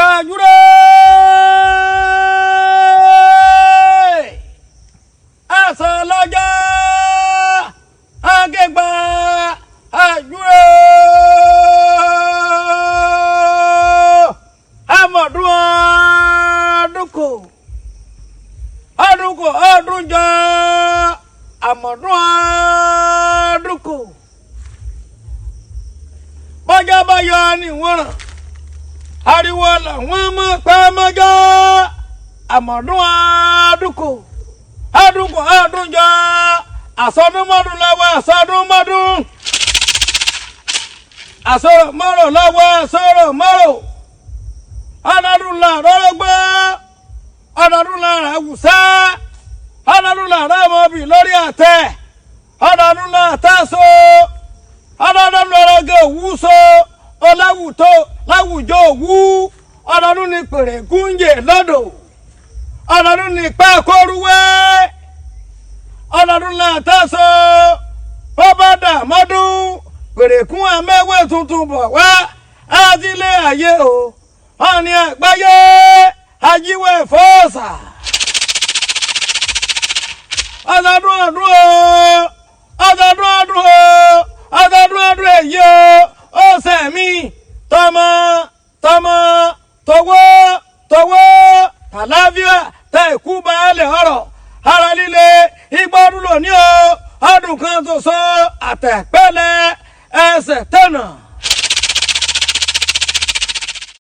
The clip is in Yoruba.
gbàjúre àṣà lọ́jà àgẹ̀gbà àjúre àmọ̀dún ọdúnkò ọdúnjọ àmọ̀dún ọdúnkò bọ́jà báyọ̀ ni wọ́n ràn ariwo làwọn ọmọ pàmòjọ àmọ̀dún ọdúnkò ọdúnjọ àsọdúnmọ́dún lọ́wọ́ àsọdúnmọ́dún àsọ̀rọ̀mọ́rọ̀ lọ́wọ́ àsọ̀rọ̀mọ́rọ̀ ọdọọdún làárọ̀ lọ́gbọ́ ọdọọdún làárọ̀ àwùsá ọdọọdún làárọ̀ ọmọbì lórí àtẹ ọdọọdún làtàṣọ ọdọọdún lọ́rọ̀gẹ̀ òwúṣọ ọláwùtó láwùjọ òwú ọdọọdún ní pèrègúnjẹ lọ́dọ̀ ọdọọdún ní pàkórúwẹ́ ọdọọdún làtàṣọ ọbàdà mọ́dún pèrèkún amẹ́wẹ́ tuntun bọ̀ wá ájílẹ̀ ayé o ọ̀nì àgbáyé ajíwẹ̀ fọ́ọ̀sà ọdọọdún èyí o ọ̀sẹ̀ mi tọmọ tọwọ́ tàlàáfíà tẹ ìkú baálẹ̀ ọ̀rọ̀ ara líle igbọ́dún lónìí o ọdún kan tó sọ àtẹ̀pẹ́lẹ̀ ẹsẹ̀ tẹ̀nà.